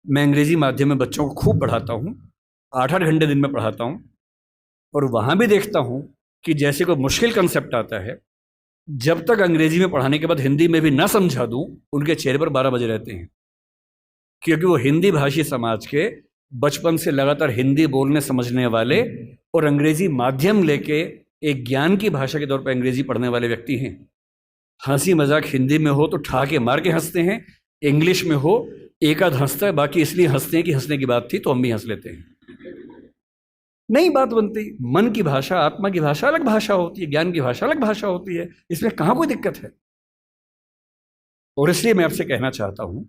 मैं अंग्रेजी माध्यम में बच्चों को खूब पढ़ाता हूँ, 8-8 घंटे दिन में पढ़ाता हूँ। और वहाँ भी देखता हूँ कि जैसे कोई मुश्किल कंसेप्ट आता है, जब तक अंग्रेजी में पढ़ाने के बाद हिंदी में भी ना समझा दूँ, उनके चेहरे पर 12 बजे रहते हैं। क्योंकि वो हिंदी भाषी समाज के बचपन से लगातार हिंदी बोलने समझने वाले और अंग्रेजी माध्यम लेके एक ज्ञान की भाषा के तौर पर अंग्रेजी पढ़ने वाले व्यक्ति हैं। हंसी मजाक हिंदी में हो तो ठहाके मार के हंसते हैं, इंग्लिश में हो एक आध हंसता है, बाकी इसलिए हंसते हैं कि हंसने की बात थी तो हम भी हंस लेते हैं। नहीं बात बनती। मन की भाषा, आत्मा की भाषा अलग भाषा होती है, ज्ञान की भाषा अलग भाषा होती है, इसमें कहाँ कोई दिक्कत है। और इसलिए मैं आपसे कहना चाहता हूं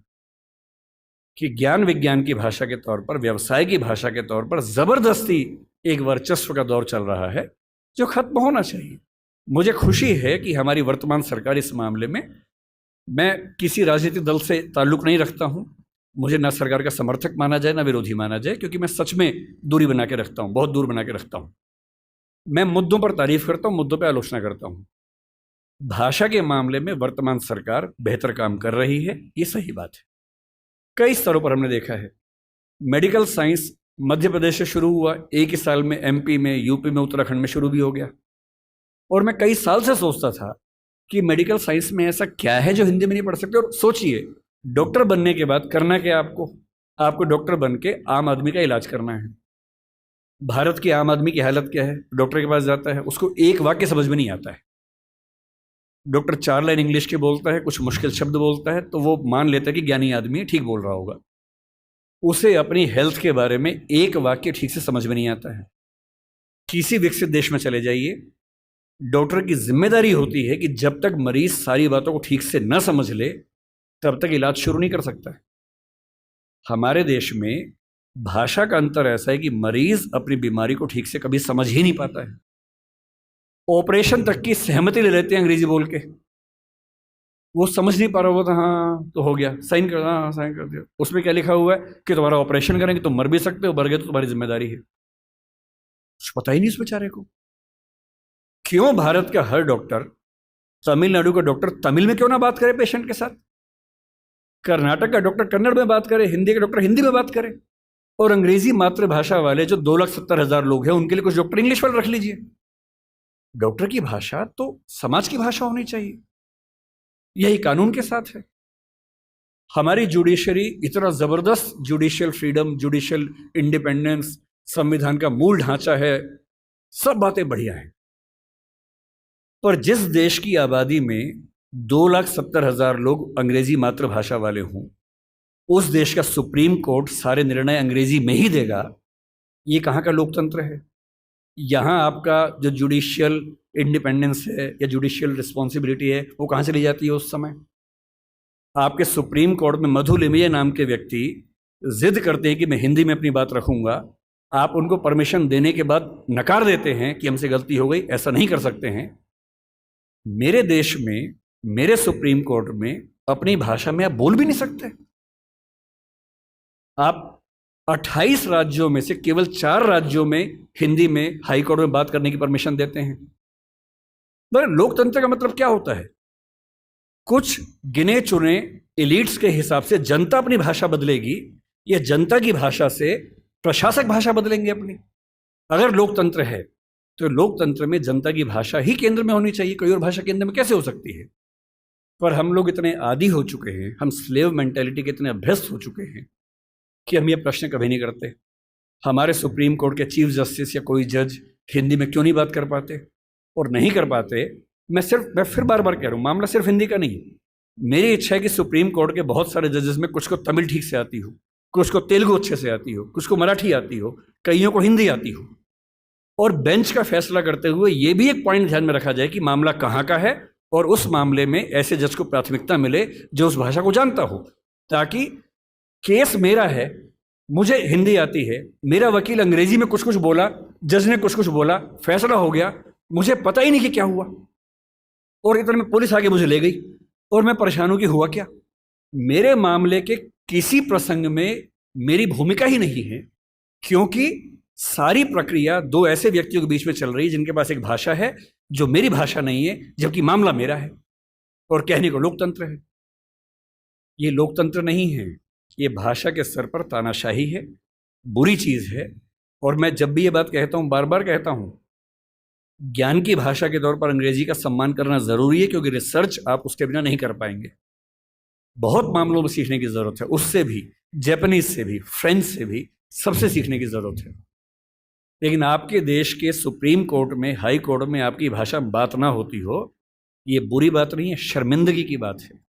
कि ज्ञान विज्ञान की भाषा के तौर पर, व्यवसाय की भाषा के तौर पर जबरदस्ती एक वर्चस्व का दौर चल रहा है जो खत्म होना चाहिए। मुझे खुशी है कि हमारी वर्तमान सरकार इस मामले में, मैं किसी राजनीतिक दल से ताल्लुक नहीं रखता हूं, मुझे ना सरकार का समर्थक माना जाए ना विरोधी माना जाए, क्योंकि मैं सच में दूरी बना के रखता हूं, बहुत दूर बना के रखता हूं। मैं मुद्दों पर तारीफ करता हूं, मुद्दों पर आलोचना करता हूं। भाषा के मामले में वर्तमान सरकार बेहतर काम कर रही है, ये सही बात है। कई स्तरों पर हमने देखा है। मेडिकल साइंस मध्य प्रदेश से शुरू हुआ, एक ही साल में एमपी में, यूपी में, उत्तराखंड में शुरू भी हो गया। और मैं कई साल से सोचता था कि मेडिकल साइंस में ऐसा क्या है जो हिंदी में नहीं पढ़ सकते। और सोचिए, डॉक्टर बनने के बाद करना क्या आपको डॉक्टर बन के आम आदमी का इलाज करना है। भारत के आम आदमी की हालत क्या है? डॉक्टर के पास जाता है, उसको एक वाक्य समझ में नहीं आता है। डॉक्टर 4 लाइन इंग्लिश के बोलता है, कुछ मुश्किल शब्द बोलता है, तो वो मान लेता है कि ज्ञानी आदमी है, ठीक बोल रहा होगा। उसे अपनी हेल्थ के बारे में एक वाक्य ठीक से समझ में नहीं आता है। किसी विकसित देश में चले जाइए, डॉक्टर की जिम्मेदारी होती है कि जब तक मरीज सारी बातों को ठीक से न समझ ले तब तक इलाज शुरू नहीं कर सकता है। हमारे देश में भाषा का अंतर ऐसा है कि मरीज अपनी बीमारी को ठीक से कभी समझ ही नहीं पाता है। ऑपरेशन तक की सहमति ले लेते हैं अंग्रेजी बोल के। वो समझ नहीं पा रहा होता, हाँ तो हो गया, साइन कर, हाँ साइन कर दिया। उसमें क्या लिखा हुआ है कि तुम्हारा ऑपरेशन करेंगे, तुम मर भी सकते हो, मर गए तो तुम्हारी जिम्मेदारी है। कुछ पता ही नहीं उस बेचारे को। क्यों भारत का हर डॉक्टर, तमिलनाडु का डॉक्टर तमिल में क्यों ना बात करे पेशेंट के साथ, कर्नाटक का डॉक्टर कन्नड़ में बात करे, हिंदी का डॉक्टर हिंदी में बात करे, और अंग्रेजी मातृभाषा वाले जो 2,70,000 लोग हैं उनके लिए कुछ डॉक्टर इंग्लिश वाले रख लीजिए। डॉक्टर की भाषा तो समाज की भाषा होनी चाहिए, यही कानून के साथ है। हमारी जुडिशरी इतना जबरदस्त जुडिशियल फ्रीडम, जुडिशियल इंडिपेंडेंस, संविधान का मूल ढांचा है, सब बातें बढ़िया हैं। पर जिस देश की आबादी में 2,70,000 लोग अंग्रेजी मातृभाषा वाले हों, उस देश का सुप्रीम कोर्ट सारे निर्णय अंग्रेजी में ही देगा, ये कहाँ का लोकतंत्र है? यहाँ आपका जो जुडिशियल इंडिपेंडेंस है या जुडिशियल रिस्पॉन्सिबिलिटी है, वो कहाँ चली जाती है उस समय? आपके सुप्रीम कोर्ट में मधु लिमये नाम के व्यक्ति जिद करते हैं कि मैं हिंदी में अपनी बात रखूंगा, आप उनको परमिशन देने के बाद नकार देते हैं कि हमसे गलती हो गई, ऐसा नहीं कर सकते हैं। मेरे देश में, मेरे सुप्रीम कोर्ट में अपनी भाषा में आप बोल भी नहीं सकते। आप 28 राज्यों में से केवल 4 राज्यों में हिंदी में हाई कोर्ट में बात करने की परमिशन देते हैं। पर लोकतंत्र का मतलब क्या होता है? कुछ गिने चुने एलिट्स के हिसाब से जनता अपनी भाषा बदलेगी, या जनता की भाषा से प्रशासक भाषा बदलेंगे अपनी? अगर लोकतंत्र है तो लोकतंत्र में जनता की भाषा ही केंद्र में होनी चाहिए, कोई और भाषा केंद्र में कैसे हो सकती है? पर हम लोग इतने आदी हो चुके हैं, हम स्लेव मेंटेलिटी के इतने अभ्यस्त हो चुके हैं कि हम ये प्रश्न कभी नहीं करते। हमारे सुप्रीम कोर्ट के चीफ जस्टिस या कोई जज हिंदी में क्यों नहीं बात कर पाते? और नहीं कर पाते, मैं फिर बार बार कह रहा हूँ, मामला सिर्फ हिंदी का नहीं। मेरी इच्छा है कि सुप्रीम कोर्ट के बहुत सारे जजेस में कुछ को तमिल ठीक से आती हो, कुछ को तेलुगु अच्छे से आती हो, कुछ को मराठी आती हो, कईयों को हिंदी आती हो। और बेंच का फैसला करते हुए ये भी एक पॉइंट ध्यान में रखा जाए कि मामला कहाँ का है, और उस मामले में ऐसे जज को प्राथमिकता मिले जो उस भाषा को जानता हो, ताकि केस मेरा है, मुझे हिंदी आती है, मेरा वकील अंग्रेजी में कुछ कुछ बोला, जज ने कुछ कुछ बोला, फैसला हो गया, मुझे पता ही नहीं कि क्या हुआ, और इतने में पुलिस आगे मुझे ले गई और मैं परेशान हूं कि हुआ क्या। मेरे मामले के किसी प्रसंग में मेरी भूमिका ही नहीं है, क्योंकि सारी प्रक्रिया 2 ऐसे व्यक्तियों के बीच में चल रही है जिनके पास एक भाषा है जो मेरी भाषा नहीं है, जबकि मामला मेरा है, और कहने को लोकतंत्र है। ये लोकतंत्र नहीं है, ये भाषा के स्तर पर तानाशाही है, बुरी चीज़ है। और मैं जब भी ये बात कहता हूँ, बार बार कहता हूँ, ज्ञान की भाषा के तौर पर अंग्रेजी का सम्मान करना ज़रूरी है, क्योंकि रिसर्च आप उसके बिना नहीं कर पाएंगे। बहुत मामलों में सीखने की ज़रूरत है, उससे भी, जापानीज से भी, फ्रेंच से भी, सबसे सीखने की ज़रूरत है। लेकिन आपके देश के सुप्रीम कोर्ट में, हाई कोर्ट में आपकी भाषा में बात ना होती हो, ये बुरी बात नहीं है, शर्मिंदगी की बात है।